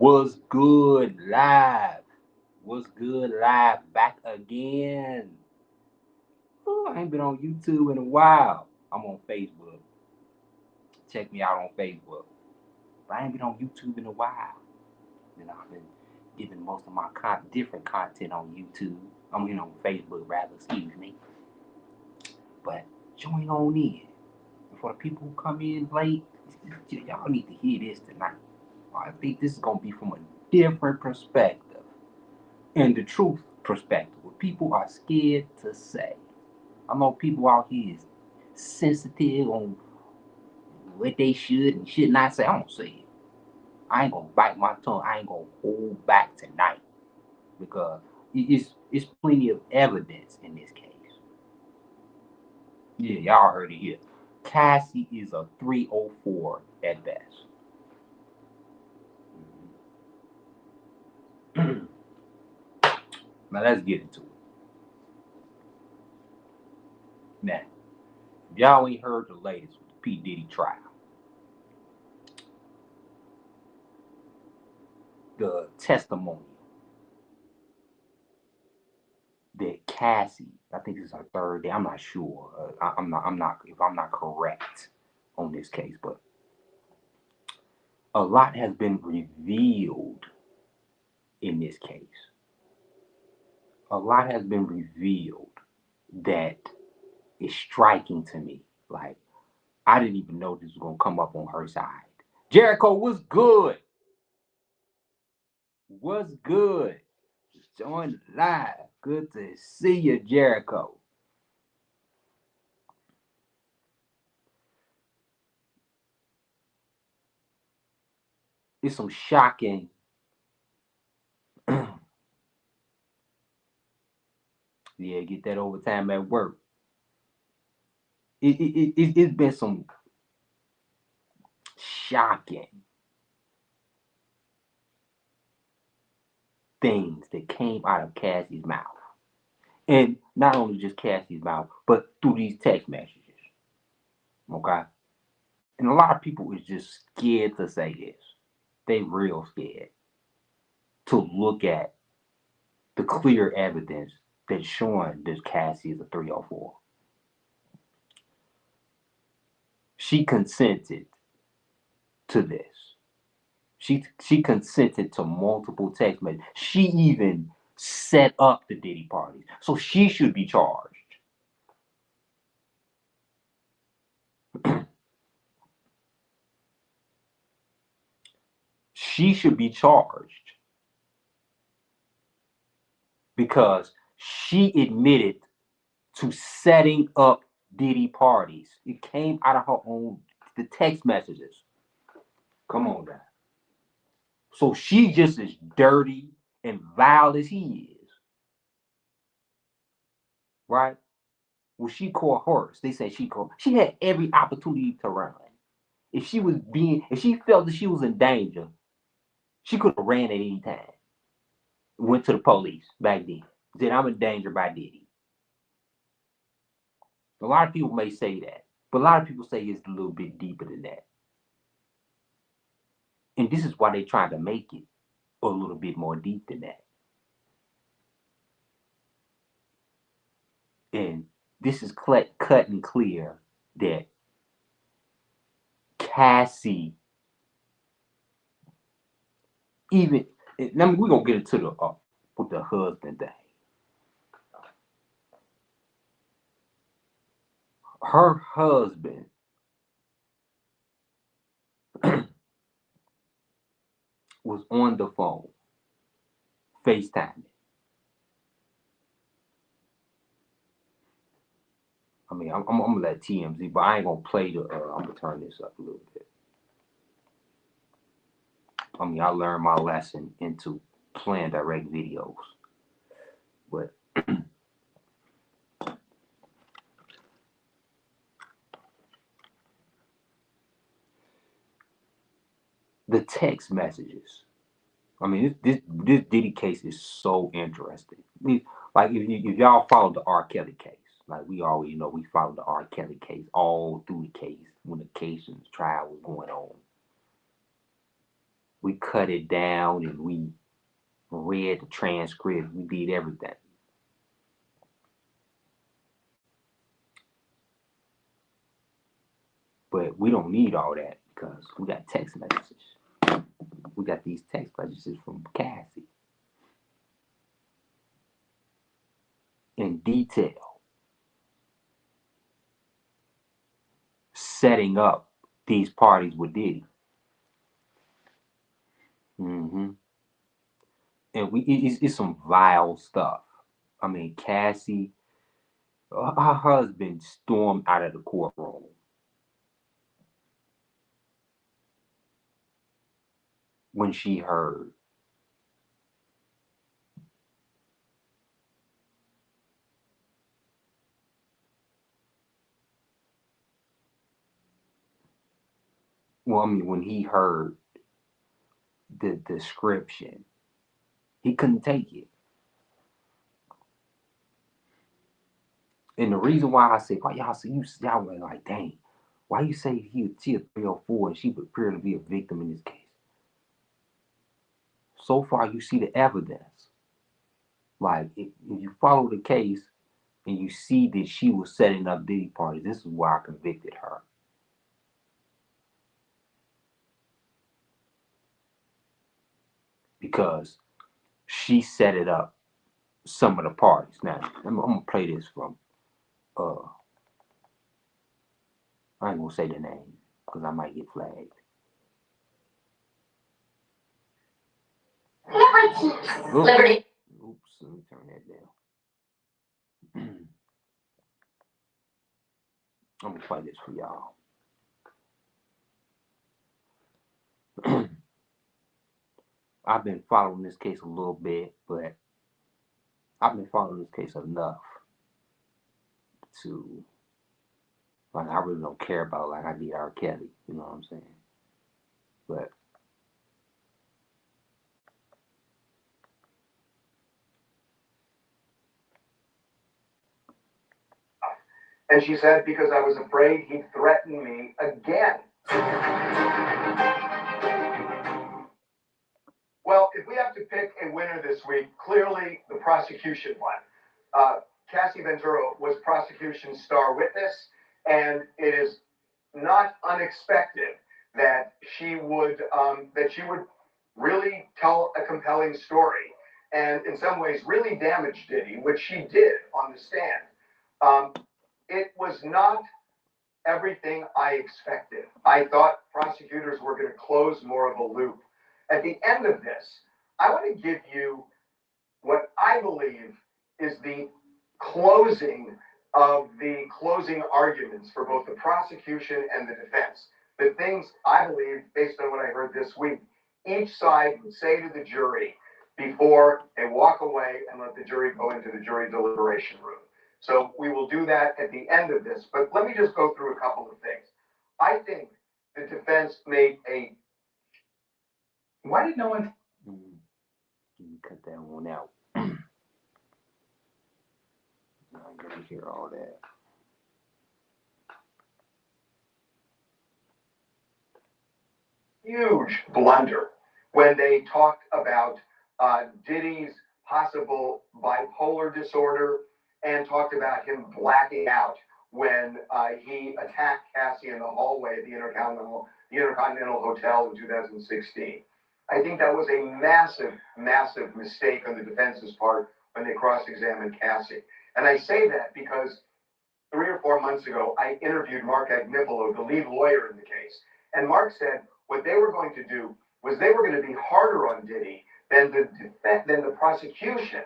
Was good live? Was good live? Back again. Ooh, I ain't been on YouTube in a while. I'm on Facebook. Check me out on Facebook. But I ain't been on YouTube in a while. I've been giving most of my different content on YouTube. I mean on Facebook rather, excuse me. But join on in. And for the people who come in late, y'all need to hear this tonight. I think this is gonna be from a different perspective. And the truth perspective, what people are scared to say. I know people out here is sensitive on what they should and should not say. I'm gonna say it. I ain't gonna bite my tongue. I ain't gonna hold back tonight because it's plenty of evidence in this case. Yeah, y'all heard it here. Cassie is a 304 at best. Now let's get into it. Now, if y'all ain't heard the latest with the P. Diddy trial, the testimony that Cassie, I think this is her third day. I'm not sure. I'm not. If I'm not correct on this case, but a lot has been revealed in this case. A lot has been revealed that is striking to me. Like I didn't even know this was gonna come up on her side. Jericho, what's good? What's good? Join live. Good to see you, Jericho. It's some shocking. Yeah, get that overtime at work. It's been some shocking things that came out of Cassie's mouth. And not only just Cassie's mouth, but through these text messages. Okay? And a lot of people is just scared to say this. They real scared to look at the clear evidence that's showing this Cassie is a 304. She consented to this. She consented to multiple text messages. She even set up the Diddy parties. So she should be charged. She should be charged because she admitted to setting up Diddy parties. It came out of her own the text messages. Come on now. So she just as dirty and vile as he is, right? Well, she caught horse. They said she had every opportunity to run. If she felt that she was in danger, she could have ran at any time. Went to the police back then. Said, I'm in danger by Diddy. A lot of people may say that, but a lot of people say it's a little bit deeper than that. And this is why they trying to make it a little bit more deep than that. And this is cut and clear that Cassie, even, I mean, we're going to get into the with the husband thing. Her husband was on the phone, FaceTiming. I mean, I'm gonna let TMZ, but I ain't gonna play the. I'm gonna turn this up a little bit. I mean, I learned my lesson into playing direct videos, but the text messages. I mean, this Diddy case is so interesting. I mean, like if y'all follow the R. Kelly case, like we always know, we followed the R. Kelly case all through the case when the case and the trial was going on. We cut it down and we read the transcript. We did everything. But we don't need all that because we got text messages. We got these text messages from Cassie in detail, setting up these parties with Diddy. Mm-hmm. And it's some vile stuff. I mean, Cassie, her husband stormed out of the courtroom when she heard. Well, I mean, when he heard the description, he couldn't take it. And the reason why I say, why y'all say y'all were like, dang, why you say she a 304 and she would appear to be a victim in this case? So far, you see the evidence. Like, if you follow the case and you see that she was setting up Diddy parties, this is why I convicted her. Because she set it up, some of the parties. Now, I'm gonna play this from, I ain't gonna say the name because I might get flagged. Liberty. Oops, let me turn that down. I'm gonna play this for y'all. I've been following this case a little bit, but I've been following this case enough to, like, I really don't care about it like I did R. Kelly. You know what I'm saying? But and she said, because I was afraid he'd threaten me again. Well, if we have to pick a winner this week, clearly the prosecution won. Cassie Ventura was prosecution's star witness, and it is not unexpected that she would really tell a compelling story, and in some ways really damage Diddy, which she did on the stand. It was not everything I expected. I thought prosecutors were going to close more of a loop. At the end of this, I want to give you what I believe is the closing of the closing arguments for both the prosecution and the defense. The things I believe, based on what I heard this week, each side would say to the jury before they walk away and let the jury go into the jury deliberation room. So we will do that at the end of this. But let me just go through a couple of things. I think the defense made a. Why did no one? Cut that one out. I'm gonna hear all that. Huge blunder when they talked about Diddy's possible bipolar disorder and talked about him blacking out when he attacked Cassie in the hallway at the Intercontinental Hotel in 2016. I think that was a massive, massive mistake on the defense's part when they cross-examined Cassie. And I say that because 3 or 4 months ago, I interviewed Mark Agnifilo, the lead lawyer in the case. And Mark said what they were going to do was they were going to be harder on Diddy than the prosecution,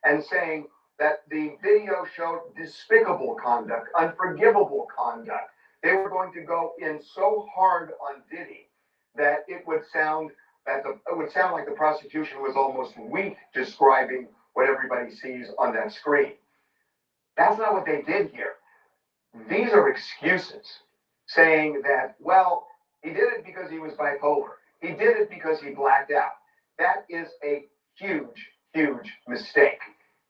and saying that the video showed despicable conduct, unforgivable conduct. They were going to go in so hard on Diddy that it would sound like the prosecution was almost weak describing what everybody sees on that screen. That's not what they did here. These are excuses saying that, well, he did it because he was bipolar. He did it because he blacked out. That is a huge, huge mistake.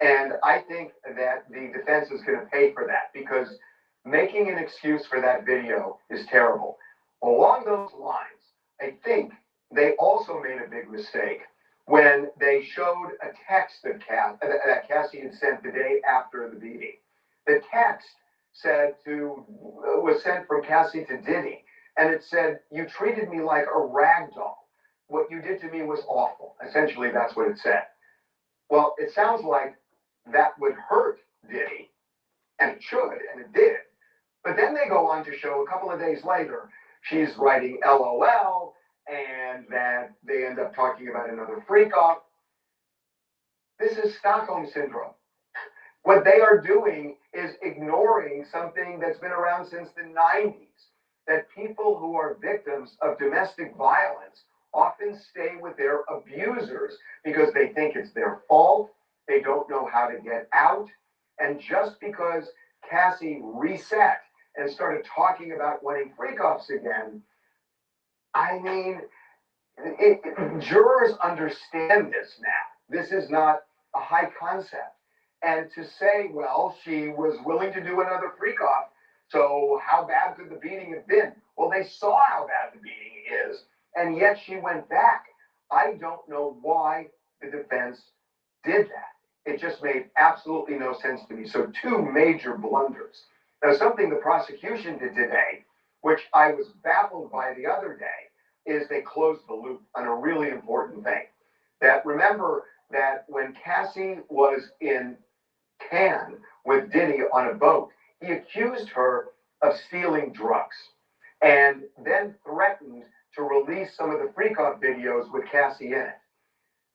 And I think that the defense is going to pay for that, because making an excuse for that video is terrible. Along those lines, I think they also made a big mistake when they showed a text that Cassie had sent the day after the beating. The text was sent from Cassie to Diddy, and it said, "You treated me like a rag doll. What you did to me was awful." Essentially, that's what it said. Well, it sounds like that would hurt Diddy, and it should, and it did. But then they go on to show a couple of days later, she's writing LOL, and that they end up talking about another freak off. This is Stockholm Syndrome. What they are doing is ignoring something that's been around since the 90s, that people who are victims of domestic violence often stay with their abusers because they think it's their fault, they don't know how to get out, and just because Cassie reset and started talking about wanting freak-offs again, I mean, jurors understand this now. This is not a high concept. And to say, well, she was willing to do another freak off, so how bad could the beating have been? Well, they saw how bad the beating is, and yet she went back. I don't know why the defense did that. It just made absolutely no sense to me. So, two major blunders. Now, something the prosecution did today, which I was baffled by the other day, is they closed the loop on a really important thing. That remember that when Cassie was in Cannes with Diddy on a boat, he accused her of stealing drugs and then threatened to release some of the freak off videos with Cassie in it.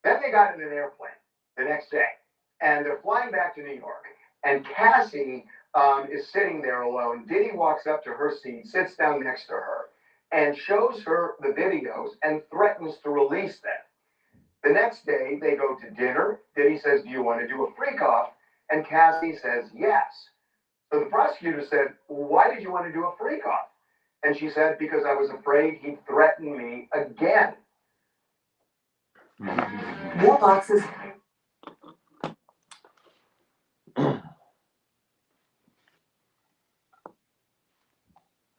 Then they got in an airplane the next day and they're flying back to New York. And Cassie is sitting there alone. Diddy walks up to her seat, sits down next to her, and shows her the videos and threatens to release them. The next day, they go to dinner. Diddy says, "Do you want to do a freak off?" And Cassie says, "Yes." So the prosecutor said, "Why did you want to do a freak off?" And she said, "Because I was afraid he'd threaten me again." More boxes.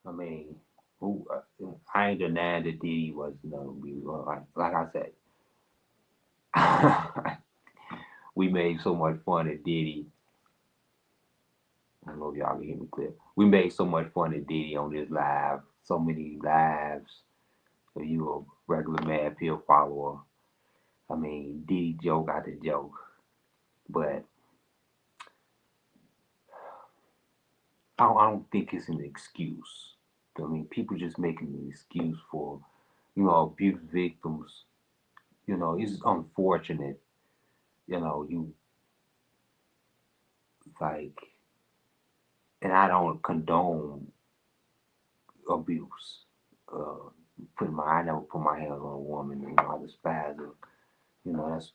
I mean, who? I ain't denying that Diddy was no abuser. Like I said, we made so much fun of Diddy. I don't know if y'all can hear me clear. We made so much fun of Diddy on this live. So many lives. If you a regular Mad Pill follower, I mean, Diddy joke out the joke. But I don't think it's an excuse. I mean, people just making an excuse for, abuse victims. It's unfortunate. You like, and I don't condone abuse. Uh, I never put my hands on a woman. I despise her.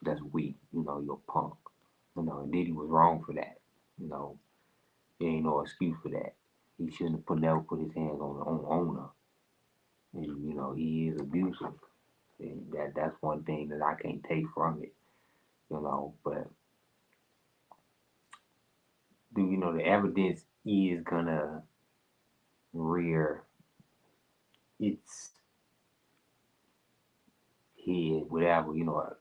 That's weak. You're a punk. And Diddy was wrong for that. You know, there ain't no excuse for that. He shouldn't have never put his hands on her. And he is abusive. And that's one thing that I can't take from it. But the evidence is gonna rear its head, whatever.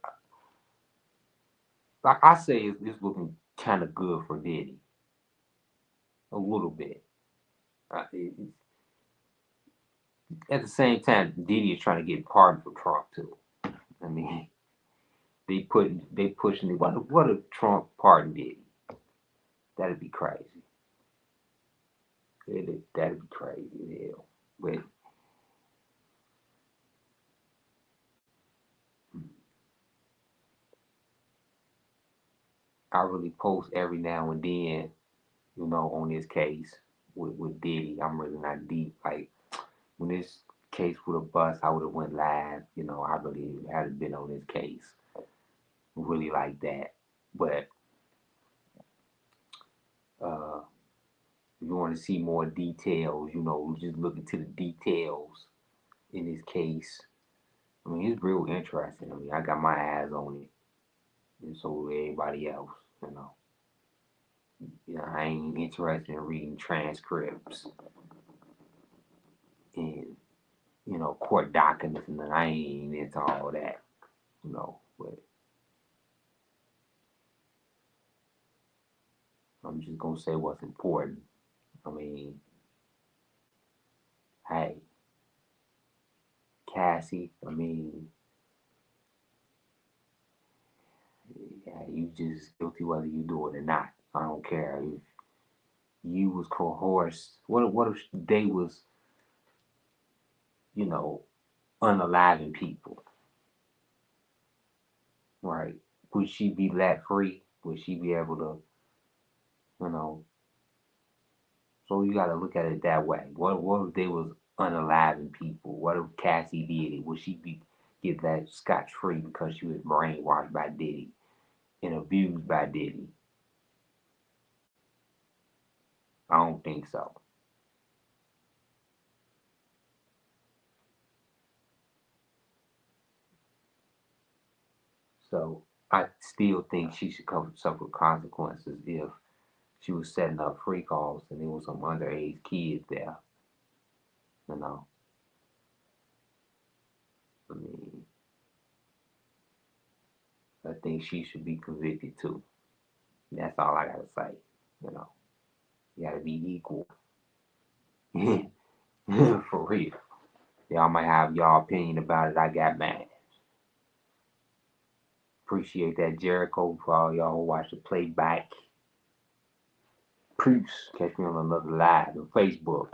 Like I say, it's looking kind of good for Diddy, a little bit. At the same time, Diddy is trying to get pardoned for Trump too. I mean, they pushing it. What if Trump pardoned Diddy? That'd be crazy. That'd be crazy, hell. But I really post every now and then, on this case with Diddy. I'm really not deep. Like when this case would have bust, I would have went live. I really had been on this case really like that. But uh, if you want to see more details, just look into the details in this case. I mean, it's real interesting. I mean, I got my eyes on it, and so will everybody else. You know, I ain't interested in reading transcripts and court documents, and then I ain't into all that, but I'm just gonna say what's important. I mean, hey, Cassie, I mean, yeah, you just guilty whether you do it or not. I don't care if you was coerced. What if they was, you know, unaliving people, right? Would she be let free? Would she be able to, you know? So you got to look at it that way. What if they was unaliving people? What if Cassie did it? Would she be get that scotch free because she was brainwashed by Diddy and abused by Diddy? I don't think so. So I still think she should come suffer consequences if she was setting up free calls and there was some underage kids there. You know, I mean, I think she should be convicted too. That's all I gotta say. You know, you gotta be equal. For real. Y'all might have y'all opinion about it. I got mine. Appreciate that, Jericho, for all y'all who watch the playback. Peace. Catch me on another live on Facebook.